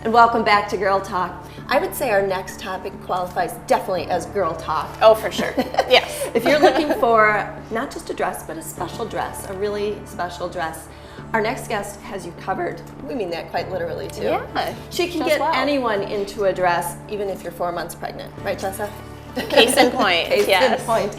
And welcome back to Girl Talk. I would say our next topic qualifies definitely as Girl Talk. Oh, for sure. Yes. If you're looking for not just a dress, but a special dress, a really special dress, our next guest has you covered. We mean that quite literally, too. Yeah. She can get anyone into a dress, even if you're 4 months pregnant. Right, Jessa? Case in point. Case in point.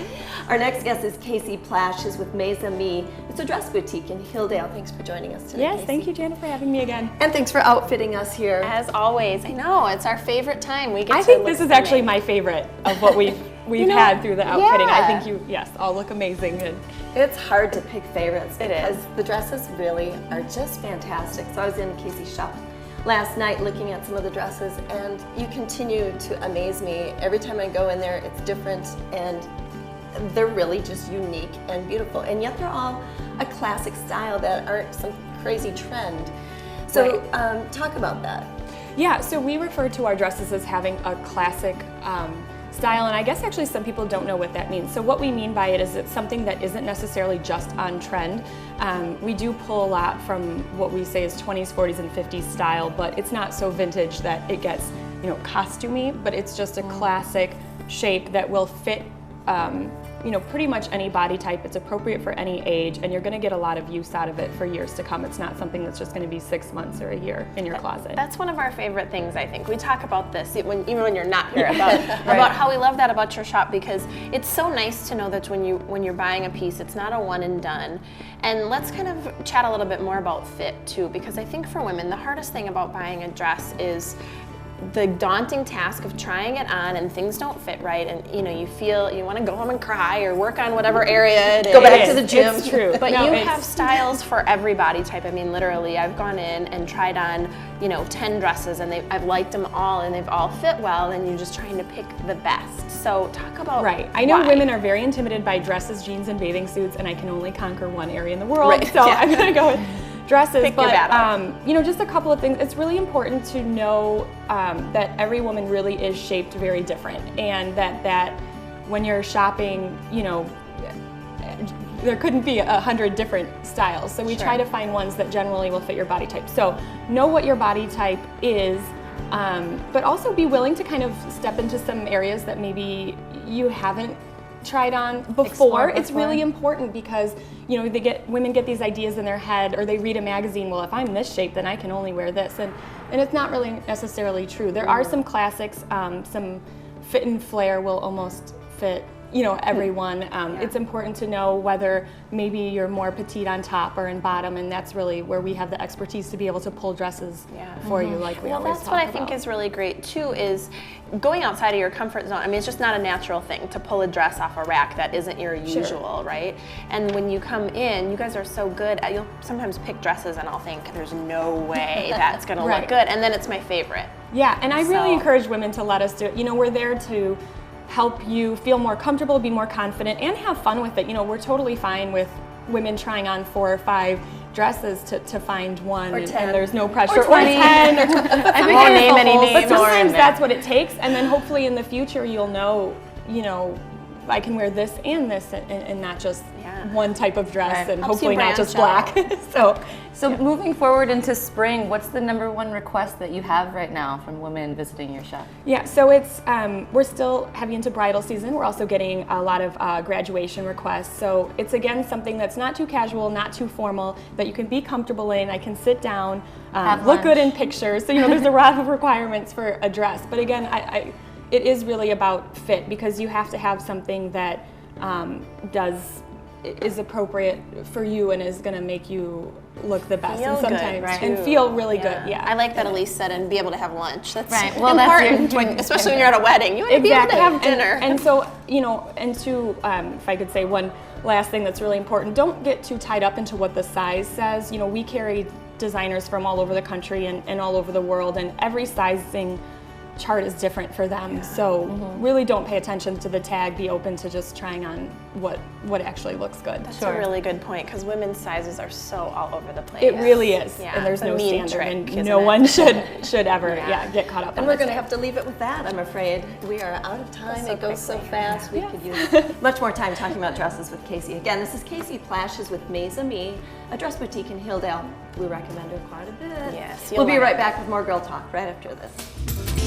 Our next guest is Casey Plash. She's with Mes Amis. It's a dress boutique in Hilldale. Thanks for joining us today, Yes, Casey. thank you, Janet, for having me again. And thanks for outfitting us here. As always. I know, it's our favorite time. We get I to think look this is stunning. actually my favorite of what we've had through the outfitting. I think you, yes, all look amazing. And It's hard to pick favorites It because is. the dresses really are just fantastic. So I was in Casey's shop last night looking at some of the dresses, and you continue to amaze me. Every time I go in there, it's different, and they're really just unique and beautiful. And yet they're all a classic style that aren't some crazy trend. So talk about that. yeah, so we refer to our dresses as having a classic style, and I guess actually some people don't know what that means. So what we mean by it is it's something that isn't necessarily just on trend. We do pull a lot from what we say is 20s, 40s, and 50s style, but it's not so vintage that it gets, costumey, but it's just a classic shape that will fit pretty much any body type. It's appropriate for any age, and you're going to get a lot of use out of it for years to come. It's not something that's just going to be 6 months or a year in your closet. That's one of our favorite things, I think. We talk about this even when you're not here about how we love that about your shop, because it's so nice to know that when you're buying a piece, it's not a one and done. And let's kind of chat a little bit more about fit too, because I think for women the hardest thing about buying a dress is the daunting task of trying it on and things don't fit right, and you feel you want to go home and cry or work on whatever area it is. Go back to the gym. It's true. But you have styles for every body type. I mean, literally, I've gone in and tried on, 10 dresses, and I've liked them all, and they've all fit well, and you're just trying to pick the best. So talk about I know why. women are very intimidated by dresses, jeans, and bathing suits, and I can only conquer one area in the world, Right, so yeah. I'm going to go with dresses. Pick your battle. Just a couple of things. It's really important to know that every woman really is shaped very different, and that when you're shopping, there couldn't be 100 different styles. So we try to find ones that generally will fit your body type. So know what your body type is, but also be willing to kind of step into some areas that maybe you haven't tried on before. It's really important because women get these ideas in their head, or they read a magazine, well, if I'm this shape then I can only wear this, and it's not really necessarily true. There are some classics, some fit and flare will almost fit everyone. It's important to know whether maybe you're more petite on top or in bottom, and that's really where we have the expertise to be able to pull dresses for you, like we always That's talk what I about. think is really great too, is going outside of your comfort zone. I mean, it's just not a natural thing to pull a dress off a rack that isn't your usual, right? And when you come in, you guys are so good at, you'll sometimes pick dresses and I'll think, there's no way that's gonna look good, and then it's my favorite. Yeah, and I really encourage women to let us do it. We're there to help you feel more comfortable, be more confident, and have fun with it. We're totally fine with women trying on 4 or 5 dresses to find one, and there's no pressure. Or 20. Or 10. I won't name any names. But sometimes that's what it takes, and then hopefully in the future you'll know, I can wear this and this, and not just one type of dress, and Helps you hopefully not just black. branch So moving forward into spring, what's the #1 request that you have right now from women visiting your shop? Yeah, so it's we're still heavy into bridal season. We're also getting a lot of graduation requests. So it's again something that's not too casual, not too formal, that you can be comfortable in. I can sit down, look good in pictures. So there's a lot of requirements for a dress. But again, it is really about fit, because you have to have something that is appropriate for you and is going to make you look the best, Feel and sometimes good, and feel really good. Yeah, I like that Elise said, and be able to have lunch. That's Well, important, especially when you're at a wedding. You want to be able to have dinner. And so, if I could say one last thing that's really important, don't get too tied up into what the size says. We carry designers from all over the country and all over the world, and every sizing chart is different for them. So really don't pay attention to the tag. Be open to just trying on what actually looks good. That's a really good point, because women's sizes are so all over the place. It really is, Yeah, and there's it's a no mean standard, trick, and isn't no it? one should ever get caught up. And on we're it. going to have to leave it with that, I'm afraid. We are out of time. So It goes so quickly. fast. We could use much more time talking about dresses with Casey. Again, this is Casey Plashes with Maze Me, a dress boutique in Hilldale. We recommend her quite a bit. Yes, We'll you'll be love right it. back with more Girl Talk right after this.